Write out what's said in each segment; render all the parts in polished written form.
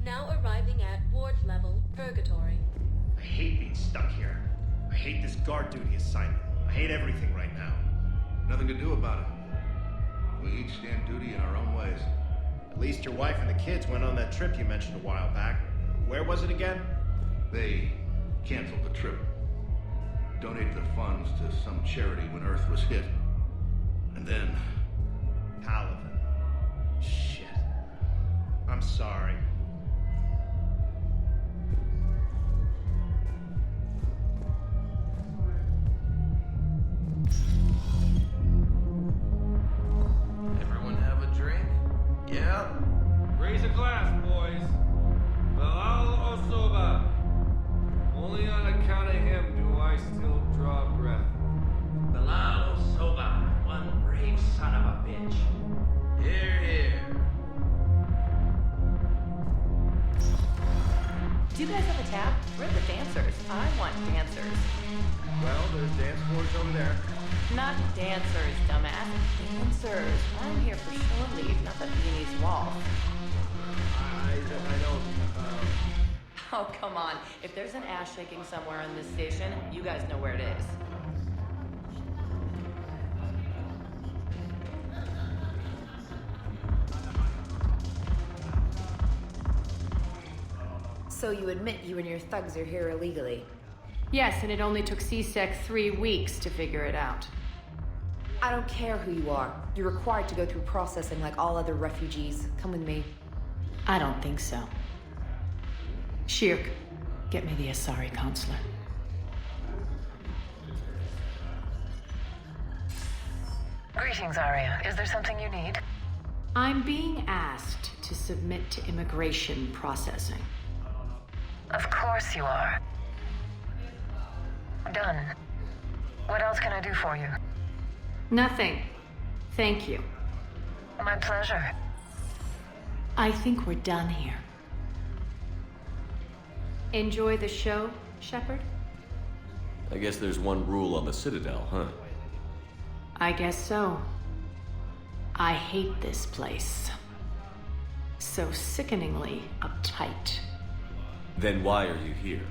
Now arriving at ward level, purgatory. I hate being stuck here. I hate this guard duty assignment. I hate everything right now. Nothing to do about it. We each stand duty in our own ways. At least your wife and the kids went on that trip you mentioned a while back. Where was it again? They canceled the trip. Donated the funds to some charity when Earth was hit. And then... Paladin. Shit. I'm sorry. Everyone have a drink? Yeah? Raise a glass, boys. Bilal Osoba. Only on account of him do I still draw breath. Bilal Osoba, one brave son of a bitch. Here, here. Do you guys have a tab? We're the dancers. I want dancers. Well, there's dance floors over there. Not dancers, dumbass. Dancers. I'm here for shore leave, not the Viennese wall. I don't, Oh, come on. If there's an ass shaking somewhere in this station, you guys know where it is. So you admit you and your thugs are here illegally? Yes, and it only took CSEC 3 weeks to figure it out. I don't care who you are. You're required to go through processing like all other refugees. Come with me. I don't think so. Shirk, get me the Asari counselor. Greetings, Aria. Is there something you need? I'm being asked to submit to immigration processing. Of course you are. Done. What else can I do for you? Nothing. Thank you. My pleasure. I think we're done here. Enjoy the show, Shepard? I guess there's one rule on the Citadel, huh? I guess so. I hate this place. So sickeningly uptight. Then why are you here?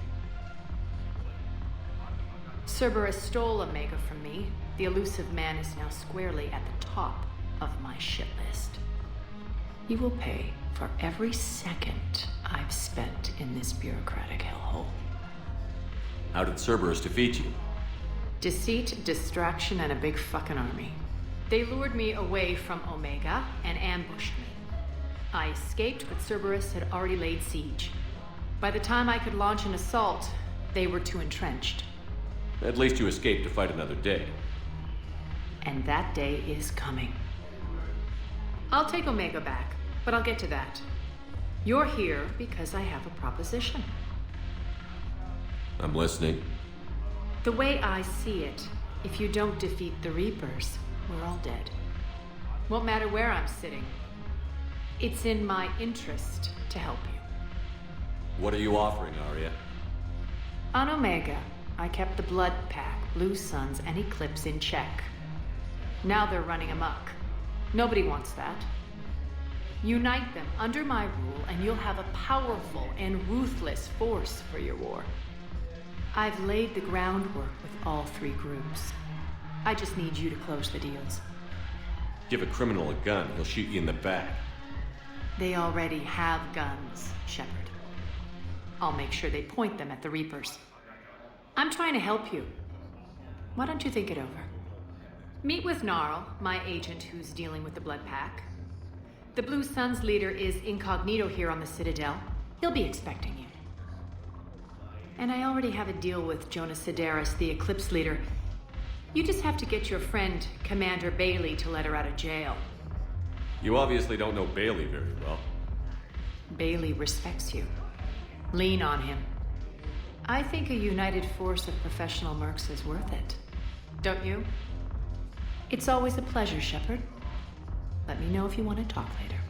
Cerberus stole Omega from me. The elusive man is now squarely at the top of my shit list. He will pay for every second I've spent in this bureaucratic hellhole. How did Cerberus defeat you? Deceit, distraction, and a big fucking army. They lured me away from Omega and ambushed me. I escaped, but Cerberus had already laid siege. By the time I could launch an assault, they were too entrenched. At least you escaped to fight another day. And that day is coming. I'll take Omega back, but I'll get to that. You're here because I have a proposition. I'm listening. The way I see it, if you don't defeat the Reapers, we're all dead. Won't matter where I'm sitting. It's in my interest to help you. What are you offering, Aria? On Omega, I kept the Blood Pack, Blue Suns, and Eclipse in check. Now they're running amok. Nobody wants that. Unite them under my rule, and you'll have a powerful and ruthless force for your war. I've laid the groundwork with all 3 groups. I just need you to close the deals. Give a criminal a gun, he'll shoot you in the back. They already have guns, Shepard. I'll make sure they point them at the Reapers. I'm trying to help you. Why don't you think it over? Meet with Gnarl, my agent who's dealing with the Blood Pack. The Blue Suns leader is incognito here on the Citadel. He'll be expecting you. And I already have a deal with Jona Sedaris, the Eclipse leader. You just have to get your friend, Commander Bailey, to let her out of jail. You obviously don't know Bailey very well. Bailey respects you. Lean on him. I think a united force of professional mercs is worth it. Don't you? It's always a pleasure, Shepard. Let me know if you want to talk later.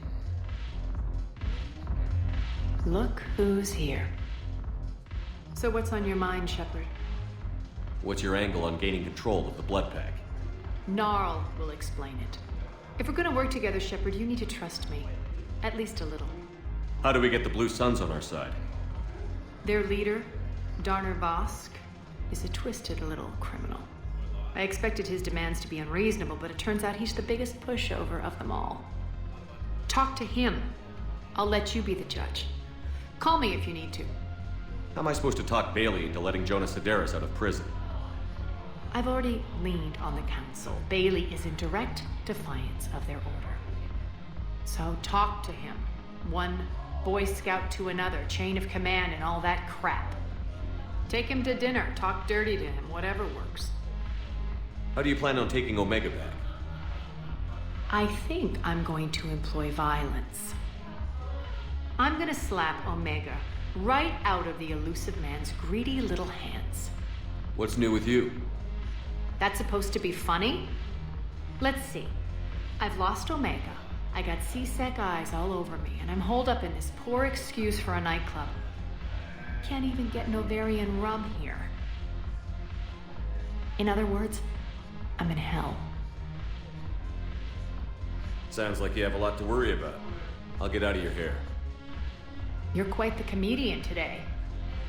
Look who's here. So what's on your mind, Shepard? What's your angle on gaining control of the Blood Pack? Gnarl will explain it. If we're gonna work together, Shepard, you need to trust me. At least a little. How do we get the Blue Suns on our side? Their leader, Darner Vosk, is a twisted little criminal. I expected his demands to be unreasonable, but it turns out he's the biggest pushover of them all. Talk to him. I'll let you be the judge. Call me if you need to. How am I supposed to talk Bailey into letting Jona Sedaris out of prison? I've already leaned on the council. Bailey is in direct defiance of their order. So talk to him. One Boy Scout to another, chain of command and all that crap. Take him to dinner, talk dirty to him, whatever works. How do you plan on taking Omega back? I think I'm going to employ violence. I'm gonna slap Omega right out of the elusive man's greedy little hands. What's new with you? That's supposed to be funny? Let's see. I've lost Omega. I got C-Sec eyes all over me, and I'm holed up in this poor excuse for a nightclub. Can't even get Noverian Rum here. In other words, I'm in hell. Sounds like you have a lot to worry about. I'll get out of your hair. You're quite the comedian today.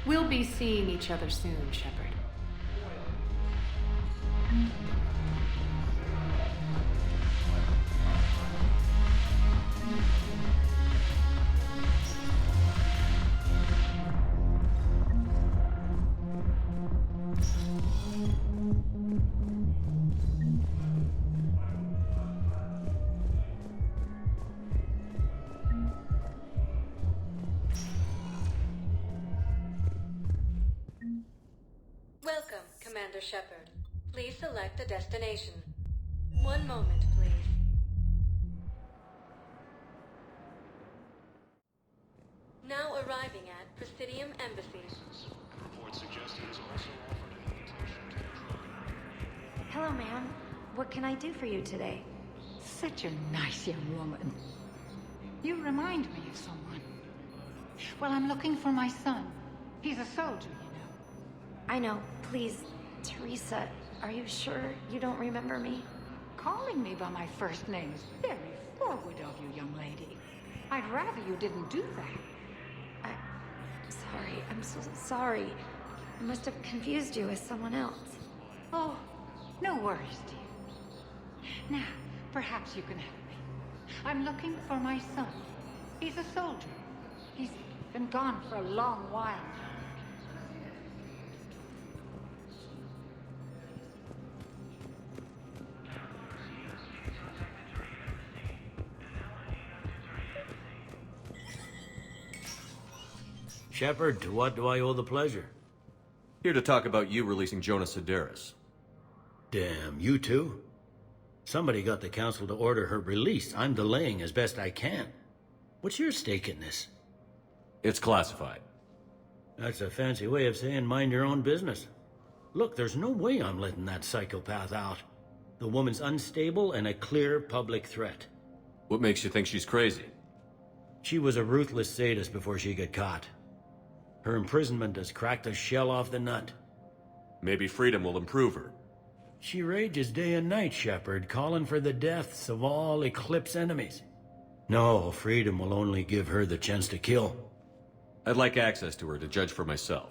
We'll be seeing each other soon, Shepard. Welcome, Commander Shepard. Please select a destination. One moment, please. Now arriving at Presidium Embassy. Reports suggest he has also offered an invitation to the program. Hello, ma'am. What can I do for you today? Such a nice young woman. You remind me of someone. Well, I'm looking for my son. He's a soldier, you know. I know. Please, Teresa, are you sure you don't remember me? Calling me by my first name is very forward of you, young lady. I'd rather you didn't do that. Sorry. I'm so sorry. I must have confused you with someone else. Oh, no worries, dear. Now, perhaps you can help me. I'm looking for my son. He's a soldier. He's been gone for a long while now. Shepard, to what do I owe the pleasure? Here to talk about you releasing Jona Sedaris. Damn, you too? Somebody got the council to order her release. I'm delaying as best I can. What's your stake in this? It's classified. That's a fancy way of saying mind your own business. Look, there's no way I'm letting that psychopath out. The woman's unstable and a clear public threat. What makes you think she's crazy? She was a ruthless sadist before she got caught. Her imprisonment has cracked the shell off the nut. Maybe freedom will improve her. She rages day and night, Shepard, calling for the deaths of all Eclipse enemies. No, freedom will only give her the chance to kill. I'd like access to her to judge for myself.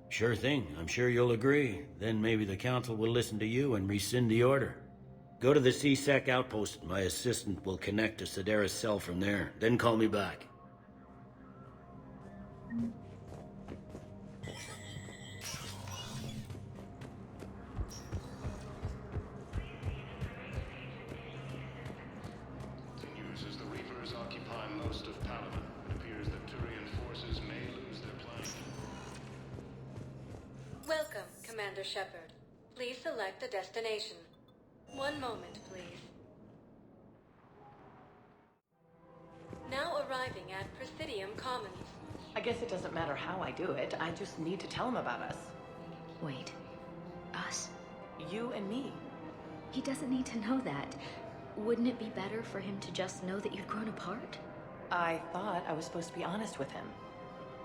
Sure thing, I'm sure you'll agree. Then maybe the council will listen to you and rescind the order. Go to the C-Sec outpost. My assistant will connect to Sedaris' cell from there. Then call me back. Continues as the Reapers occupy most of Paragon. It appears that Turian forces may lose their plan. Welcome, Commander Shepard. Please select a destination. One moment, please. Now arriving at Presidium Commons. I guess it doesn't matter how I do it. I just need to tell him about us. Wait. Us? You and me. He doesn't need to know that. Wouldn't it be better for him to just know that you'd grown apart? I thought I was supposed to be honest with him.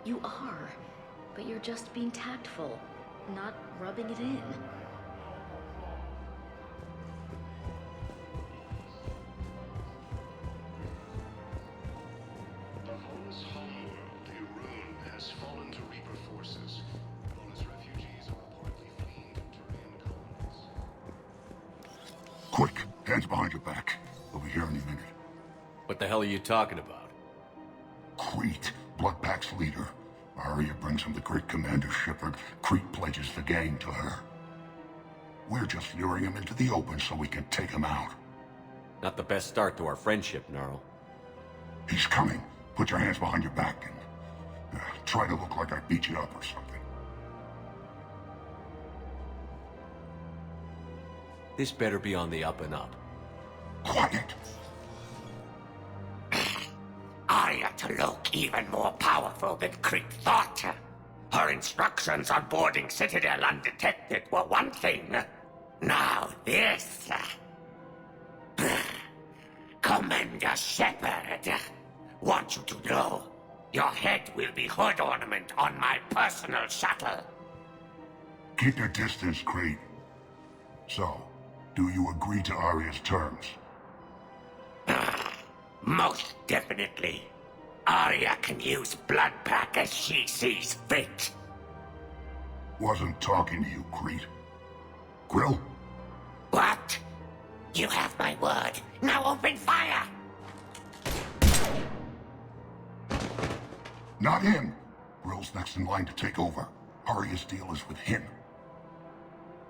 You are, but you're just being tactful, not rubbing it in. The homeless Quick, hands behind your back. We'll be here any minute. What the hell are you talking about? Crete, Bloodpack's leader. Aria brings him the great Commander Shepard. Crete pledges the gang to her. We're just luring him into the open so we can take him out. Not the best start to our friendship, Gnarl. He's coming. Put your hands behind your back and try to look like I beat you up or something. This better be on the up and up. Quiet. Aria T'Loak even more powerful than Crete thought. Her instructions on boarding Citadel undetected were one thing. Now this. Commander Shepard, want you to know, your head will be hood ornament on my personal shuttle. Keep your distance, Crete. So, do you agree to Aria's terms? Most definitely. Aria can use Bloodpack as she sees fit. Wasn't talking to you, Crete. Grill? What? You have my word. Now open fire! Not him. Grill's next in line to take over. Aria's deal is with him.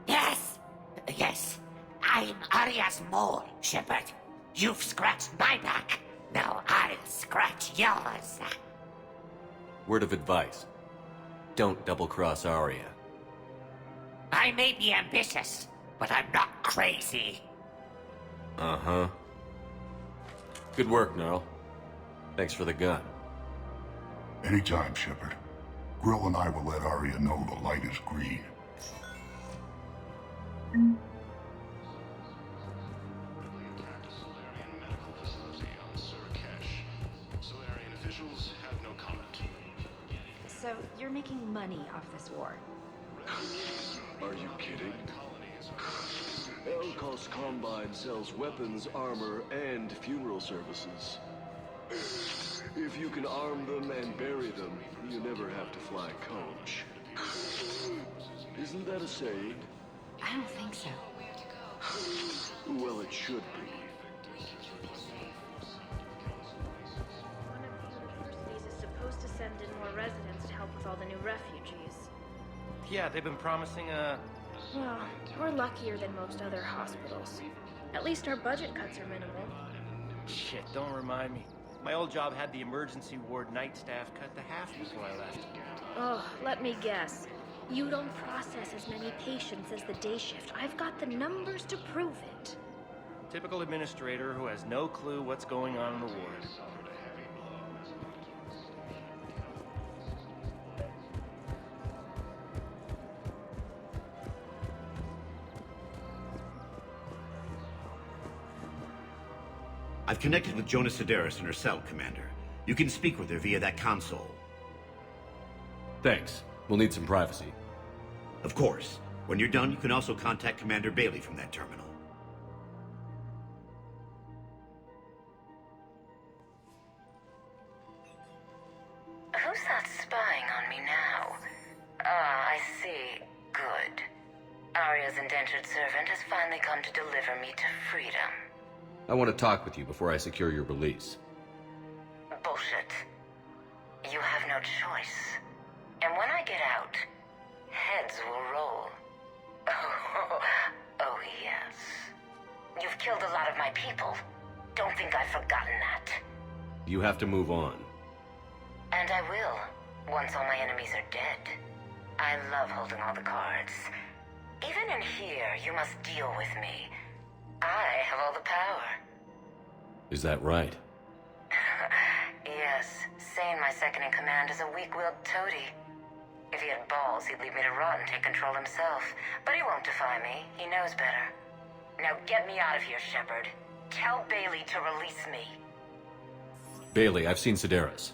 Yes. Yes. I'm Aria's mole, Shepard. You've scratched my back. Now I'll scratch yours. Word of advice. Don't double-cross Aria. I may be ambitious, but I'm not crazy. Uh-huh. Good work, Gnarl. Thanks for the gun. Anytime, Shepard. Grill and I will let Aria know the light is green. So, you're making money off this war? Are you kidding? Elkos Combine sells weapons, armor, and funeral services. If you can arm them and bury them, you never have to fly coach. Isn't that a saying? I don't think so. Well, it should be. One of the universities is supposed to send in more residents to help with all the new refugees. Yeah, they've been promising Well, we're luckier than most other hospitals. At least our budget cuts are minimal. Shit, don't remind me. My old job had the emergency ward night staff cut to half before I left. Oh, let me guess. You don't process as many patients as the day shift. I've got the numbers to prove it. Typical administrator who has no clue what's going on in the ward. I've connected with Jona Sedaris in her cell, Commander. You can speak with her via that console. Thanks. We'll need some privacy. Of course. When you're done, you can also contact Commander Bailey from that terminal. Who's that spying on me now? Ah, I see. Good. Aria's indentured servant has finally come to deliver me to freedom. I want to talk with you before I secure your release. Bullshit. You have no choice. And when I get out, heads will roll. Oh, yes. You've killed a lot of my people. Don't think I've forgotten that. You have to move on. And I will, once all my enemies are dead. I love holding all the cards. Even in here, you must deal with me. I have all the power. Is that right? Yes, Sane, my second-in-command, is a weak-willed toady. If he had balls, he'd leave me to rot and take control himself. But he won't defy me. He knows better. Now get me out of here, Shepard. Tell Bailey to release me. Bailey, I've seen Sedaris.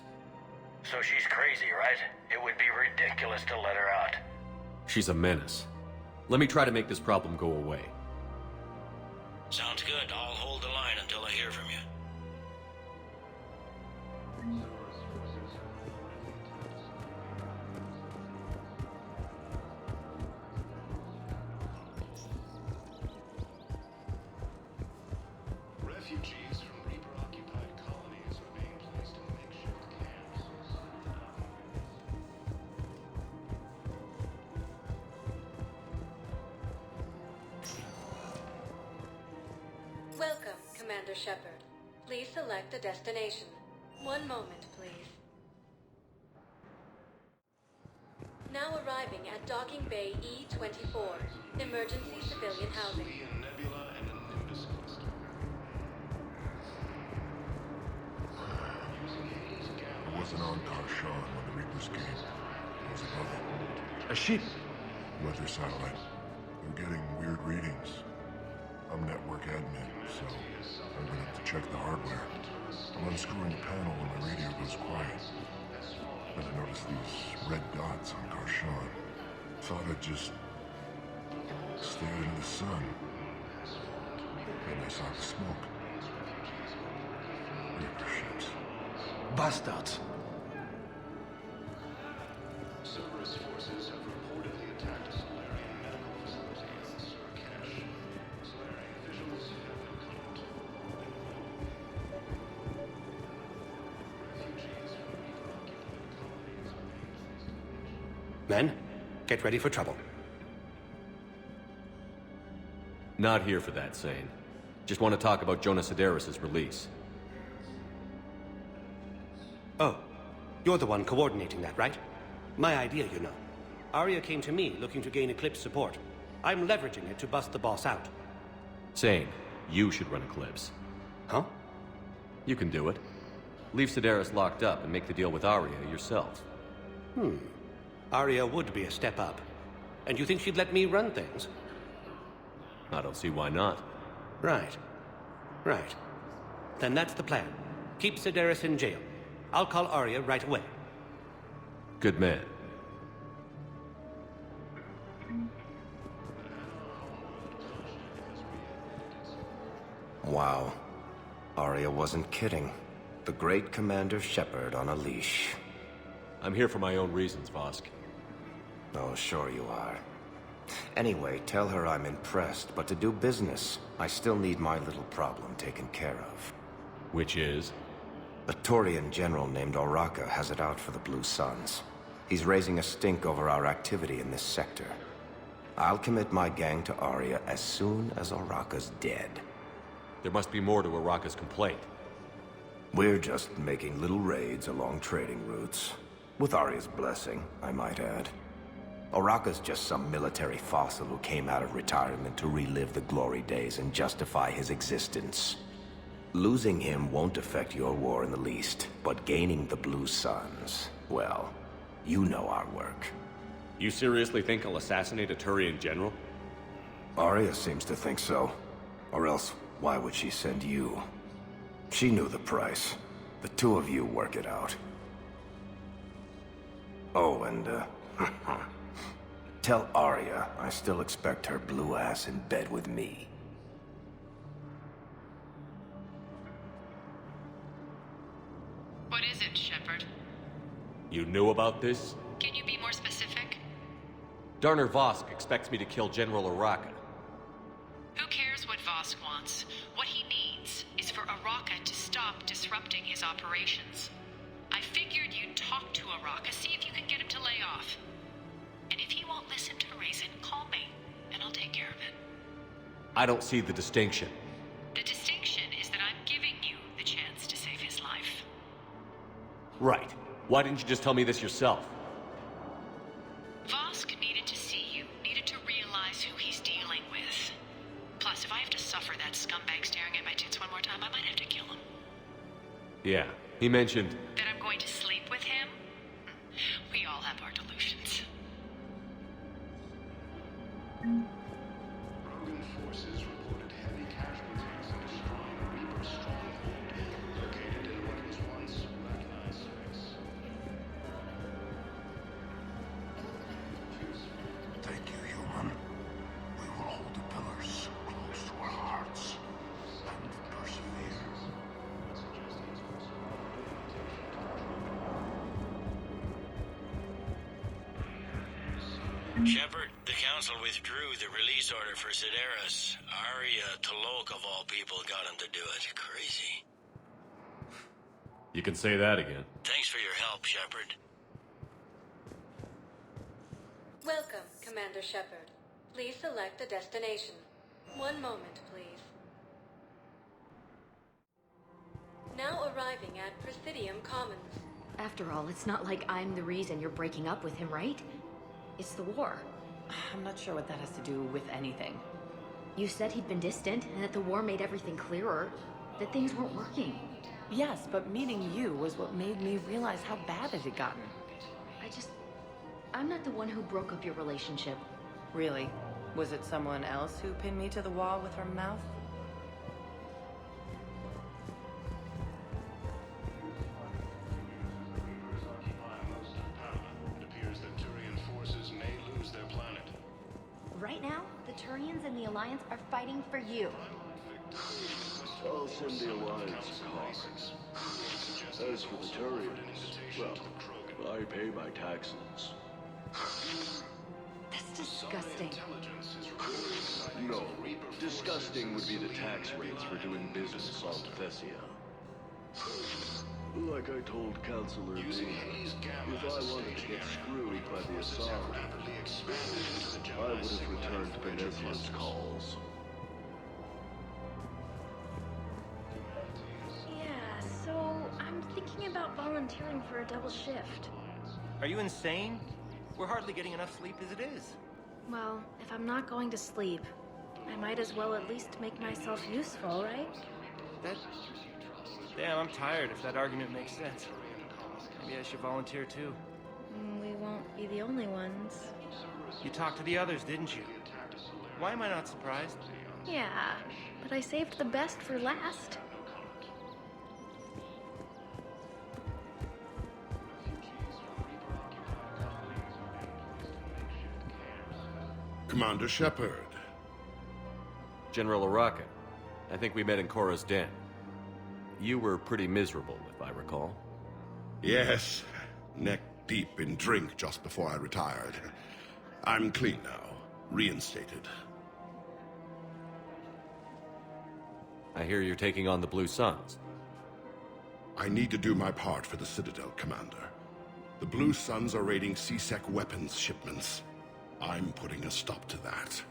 So she's crazy, right? It would be ridiculous to let her out. She's a menace. Let me try to make this problem go away. Sounds good. I'll hold the line until I hear from you. Welcome, Commander Shepard. Please select a destination. One moment, please. Now arriving at Docking Bay E-24, Emergency Civilian Housing. Nebula and a Nimbus cluster. I wasn't on Karshan when the Reapers came. I was above it. A ship? Weather satellite. They're getting weird readings. I'm network admin, so I went up to check the hardware. I'm unscrewing the panel when my radio goes quiet. Then I noticed these red dots on Karshan. Thought I'd just stare into the sun. Then I saw the smoke. Reaper ships. Bastards. Sedaris forces have reportedly attacked a Solarian medical facility on Surcash. Solarian officials have no comment. Refugees from Reaper-occupied colonies. Men, get ready for trouble. Not here for that, Sane. Just want to talk about Jona Sedaris' release. Oh, you're the one coordinating that, right? My idea, you know. Aria came to me looking to gain Eclipse support. I'm leveraging it to bust the boss out. Sane, you should run Eclipse. Huh? You can do it. Leave Sedaris locked up and make the deal with Aria yourself. Aria would be a step up. And you think she'd let me run things? I don't see why not. Right. Right. Then that's the plan. Keep Sedaris in jail. I'll call Aria right away. Good man. Wow. Aria wasn't kidding. The great Commander Shepard on a leash. I'm here for my own reasons, Vosk. Oh, sure you are. Anyway, tell her I'm impressed, but to do business, I still need my little problem taken care of. Which is? A Turian general named Oraka has it out for the Blue Suns. He's raising a stink over our activity in this sector. I'll commit my gang to Aria as soon as Oraka's dead. There must be more to Oraka's complaint. We're just making little raids along trading routes. With Aria's blessing, I might add. Oraka's just some military fossil who came out of retirement to relive the glory days and justify his existence. Losing him won't affect your war in the least, but gaining the Blue Suns, well, you know our work. You seriously think I'll assassinate a Turian general? Aria seems to think so. Or else, why would she send you? She knew the price. The two of you work it out. Oh, and, tell Aria I still expect her blue ass in bed with me. What is it, Shepard? You knew about this? Can you be more specific? Darner Vosk expects me to kill General Oraka. Who cares what Vosk wants? What he needs is for Oraka to stop disrupting his operations. I figured you'd talk to Oraka, see if you can get him to lay off. And if he won't listen to reason, call me, and I'll take care of it. I don't see the distinction. The distinction is that I'm giving you the chance to save his life. Right. Why didn't you just tell me this yourself? Vosk needed to see you, needed to realize who he's dealing with. Plus, if I have to suffer that scumbag staring at my tits one more time, I might have to kill him. Yeah, he mentioned... That I'm going to sleep with him? We all have our delusions. Rogan forces reported heavy casualties in destroying a Reaper stronghold located in what was once recognized space. Thank you, human. We will hold the pillars close to our hearts and persevere. Shepard, the Council withdrew the release order for Sedaris. Aria T'Loak, of all people, got him to do it. Crazy. You can say that again. Thanks for your help, Shepard. Welcome, Commander Shepard. Please select a destination. One moment, please. Now arriving at Presidium Commons. After all, it's not like I'm the reason you're breaking up with him, right? It's the war. I'm not sure what that has to do with anything. You said he'd been distant, and that the war made everything clearer. That things weren't working. Yes, but meeting you was what made me realize how bad it had gotten. I'm not the one who broke up your relationship. Really? Was it someone else who pinned me to the wall with her mouth? It appears that Turian forces may lose their planet. Right now, the Turians and the Alliance are fighting for you. I'll send the Alliance cards. As for the Turians, well, I pay my taxes. That's disgusting. No, disgusting would be the tax rates for doing business on Thessia. Like I told Counselor Lee, if I wanted to get screwed by the Asari, I would have returned Benesla's calls. Yeah, so I'm thinking about volunteering for a double shift. Are you insane? We're hardly getting enough sleep as it is. Well, if I'm not going to sleep, I might as well at least make myself useful, right? Damn, I'm tired if that argument makes sense. Maybe I should volunteer too. We won't be the only ones. You talked to the others, didn't you? Why am I not surprised? Yeah, but I saved the best for last. Commander Shepard. General Oraka. I think we met in Korra's den. You were pretty miserable, if I recall. Yes, neck deep in drink just before I retired. I'm clean now, reinstated. I hear you're taking on the Blue Suns. I need to do my part for the Citadel, Commander. The Blue Suns are raiding C-Sec weapons shipments. I'm putting a stop to that.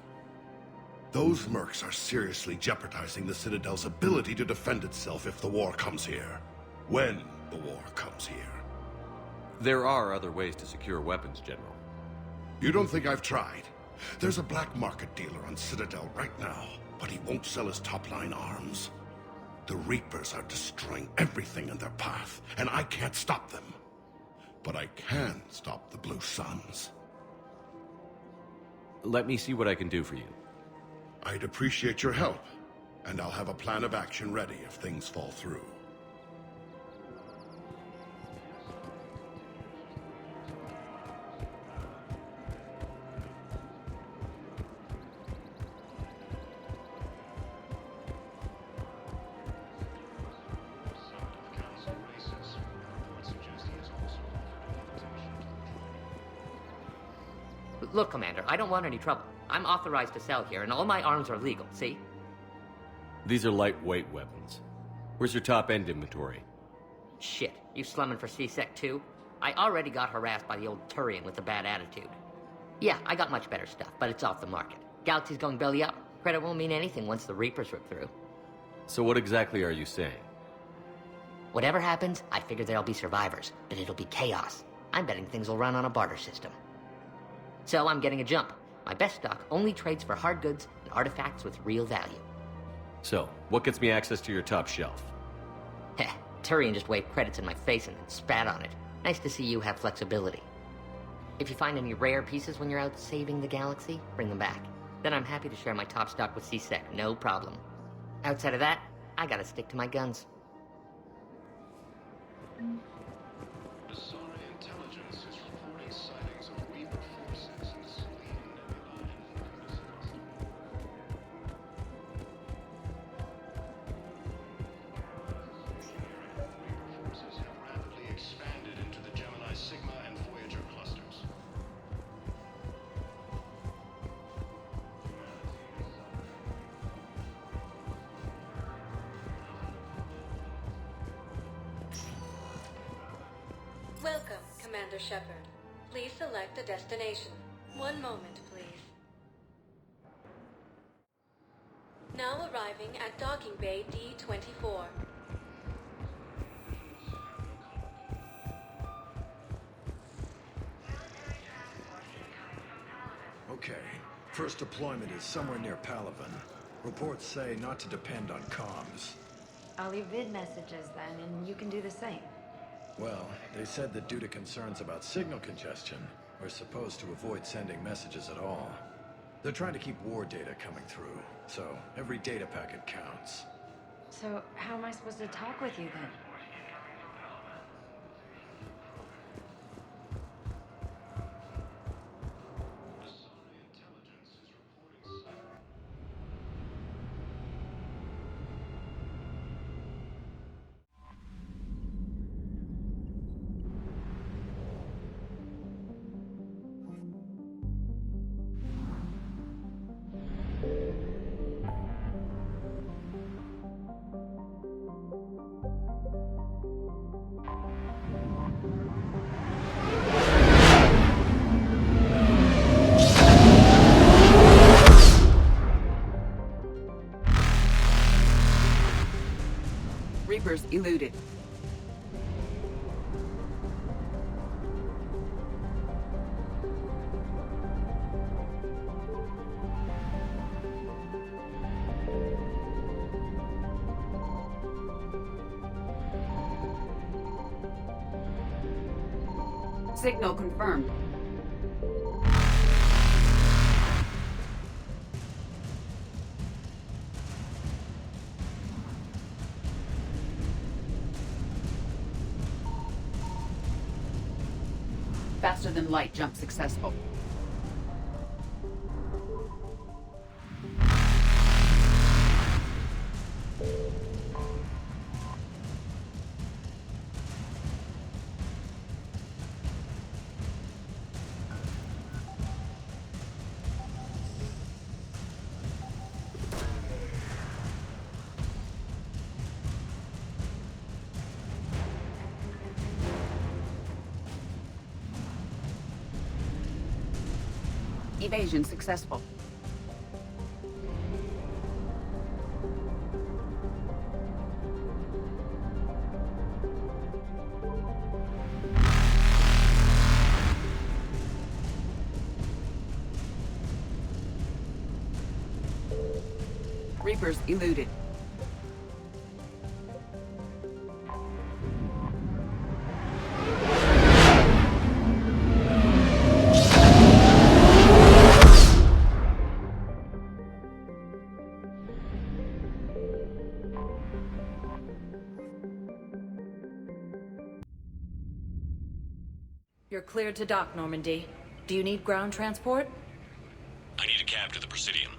Those mercs are seriously jeopardizing the Citadel's ability to defend itself if the war comes here. When the war comes here. There are other ways to secure weapons, General. You don't think I've tried? There's a black market dealer on Citadel right now, but he won't sell his top-line arms. The Reapers are destroying everything in their path, and I can't stop them. But I can stop the Blue Suns. Let me see what I can do for you. I'd appreciate your help, and I'll have a plan of action ready if things fall through. Look, Commander, I don't want any trouble. I'm authorized to sell here, and all my arms are legal, see? These are lightweight weapons. Where's your top-end inventory? Shit, you slumming for C-Sec too? I already got harassed by the old Turian with a bad attitude. Yeah, I got much better stuff, but it's off the market. Galaxy's going belly up. Credit won't mean anything once the Reapers rip through. So what exactly are you saying? Whatever happens, I figure there'll be survivors, but it'll be chaos. I'm betting things will run on a barter system. So I'm getting a jump. My best stock only trades for hard goods and artifacts with real value. So, what gets me access to your top shelf? Heh, Turian just waved credits in my face and then spat on it. Nice to see you have flexibility. If you find any rare pieces when you're out saving the galaxy, bring them back. Then I'm happy to share my top stock with C-Sec, no problem. Outside of that, I gotta stick to my guns. Welcome, Commander Shepard. Please select a destination. One moment, please. Now arriving at Docking Bay D-24. First deployment is somewhere near Palaven. Reports say not to depend on comms. I'll leave vid messages then, and you can do the same. Well, they said that due to concerns about signal congestion, we're supposed to avoid sending messages at all. They're trying to keep war data coming through, so every data packet counts. So, how am I supposed to talk with you then? Reapers eluded. Signal confirmed. Faster than light jump successful. Evasion successful. Reapers eluded. You're cleared to dock, Normandy. Do you need ground transport? I need a cab to the Presidium.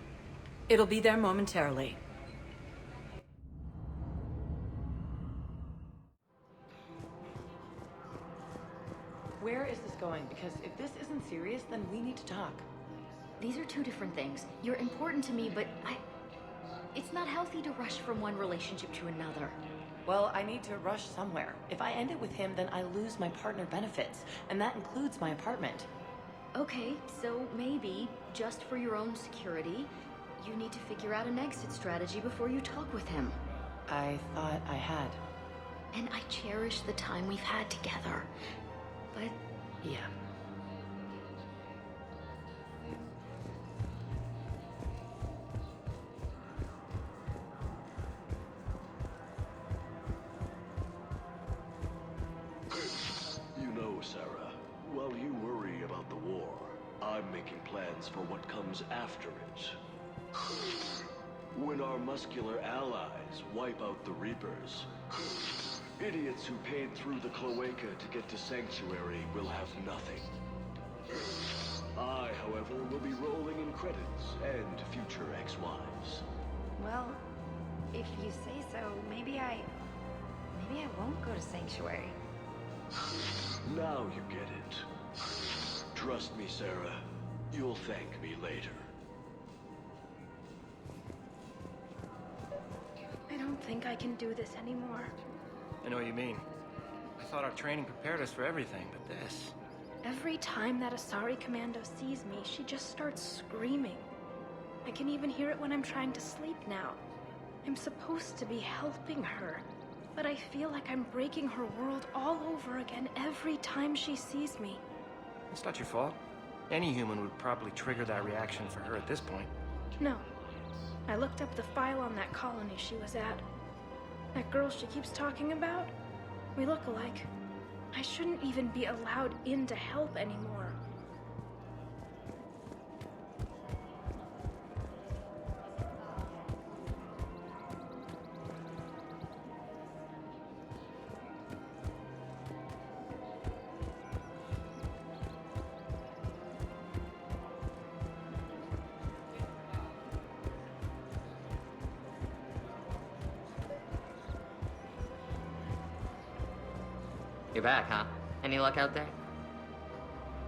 It'll be there momentarily. Where is this going? Because if this isn't serious, then we need to talk. These are two different things. You're important to me, but it's not healthy to rush from one relationship to another. Well, I need to rush somewhere. If I end it with him, then I lose my partner benefits, and that includes my apartment. Okay, so maybe, just for your own security, you need to figure out an exit strategy before you talk with him. I thought I had. And I cherish the time we've had together. But... yeah. You know, Sarah, while you worry about the war, I'm making plans for what comes after it. When our muscular allies wipe out the Reapers, idiots who paid through the cloaca to get to Sanctuary will have nothing. I, however, will be rolling in credits and future ex-wives. Well, if you say so, maybe I won't go to Sanctuary. Now you get it. Trust me, Sarah. You'll thank me later. I don't think I can do this anymore. I know what you mean. I thought our training prepared us for everything, but this... Every time that Asari commando sees me, she just starts screaming. I can even hear it when I'm trying to sleep now. I'm supposed to be helping her, but I feel like I'm breaking her world all over again every time she sees me. It's not your fault. Any human would probably trigger that reaction for her at this point. No. I looked up the file on that colony she was at. That girl she keeps talking about? We look alike. I shouldn't even be allowed in to help anymore. You're back, huh? Any luck out there?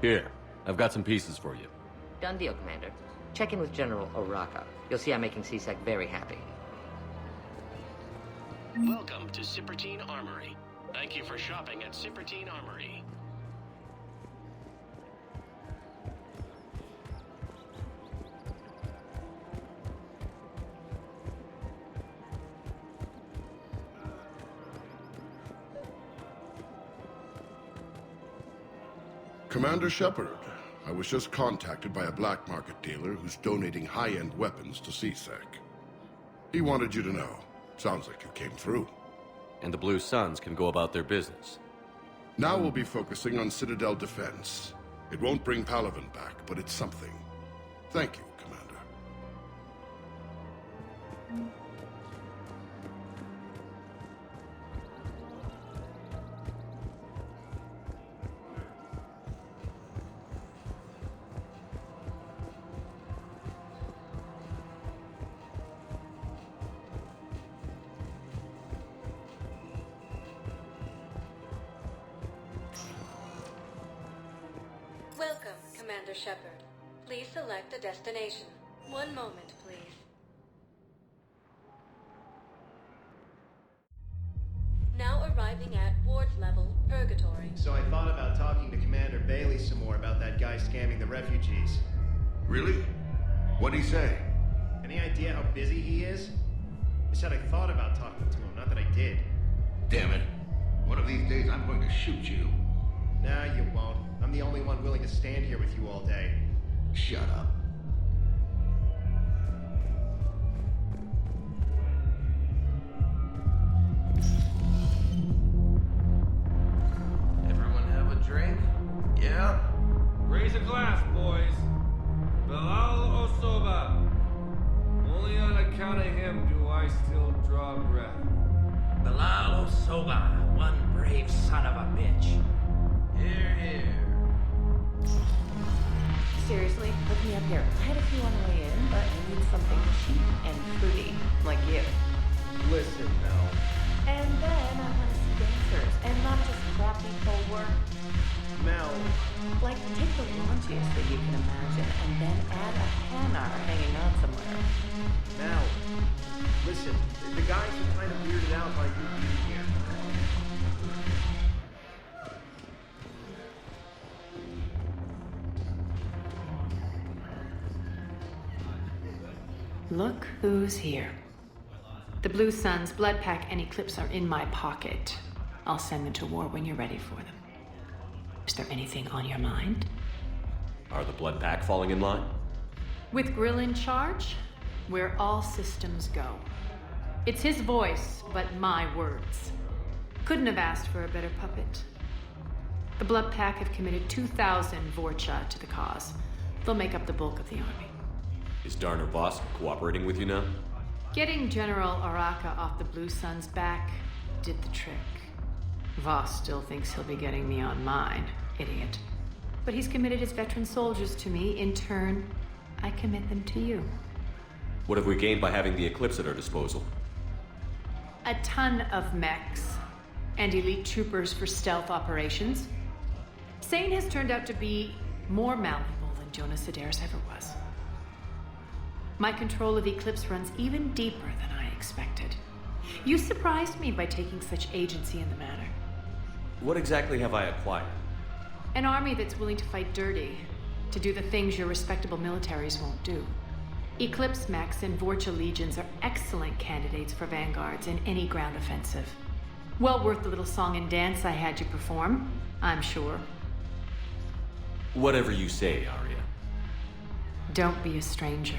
Here, I've got some pieces for you. Done deal, Commander. Check in with General Oraka. You'll see I'm making C-Sec very happy. Welcome to Cypertine Armory. Thank you for shopping at Cypertine Armory. Commander Shepard, I was just contacted by a black market dealer who's donating high-end weapons to CSEC. He wanted you to know. Sounds like you came through. And the Blue Suns can go about their business. Now we'll be focusing on Citadel defense. It won't bring Palaven back, but it's something. Thank you, Commander. Welcome, Commander Shepard. Please select a destination. One moment, please. Now arriving at Ward's level, Purgatory. So I thought about talking to Commander Bailey some more about that guy scamming the refugees. Really? What'd he say? Any idea how busy he is? I said I thought about talking to him, not that I did. Damn it. One of these days I'm going to shoot you. Nah, you won't. I'm the only one willing to stand here with you all day. Shut up. Everyone have a drink? Yeah? Raise a glass, boys. Bilal Osoba. Only on account of him do I still draw breath. Bilal Osoba, one brave son of a bitch. Here, here. Seriously, look me up here. I had a few on the way in, but I need something cheap and fruity, like you. Listen, Mel. And then I want to see dancers, and not just crappy full work. Mel. Like, take the raunchiest that you can imagine, and then add a Hanar hanging out somewhere. Mel. Listen, the guys are kind of weirded out by you being here. Look who's here. The Blue Suns, Blood Pack, and Eclipse are in my pocket. I'll send them to war when you're ready for them. Is there anything on your mind? Are the Blood Pack falling in line? With Grill in charge, where all systems go. It's his voice, but my words. Couldn't have asked for a better puppet. The Blood Pack have committed 2,000 Vorcha to the cause. They'll make up the bulk of the army. Is Darner Voss cooperating with you now? Getting General Oraka off the Blue Suns' back did the trick. Voss still thinks he'll be getting me on mine, idiot. But he's committed his veteran soldiers to me. In turn, I commit them to you. What have we gained by having the Eclipse at our disposal? A ton of mechs and elite troopers for stealth operations. Sane has turned out to be more malleable than Jona Sedaris ever was. My control of Eclipse runs even deeper than I expected. You surprised me by taking such agency in the matter. What exactly have I acquired? An army that's willing to fight dirty, to do the things your respectable militaries won't do. Eclipse mechs and Vorcha legions are excellent candidates for vanguards in any ground offensive. Well worth the little song and dance I had you perform, I'm sure. Whatever you say, Aria. Don't be a stranger.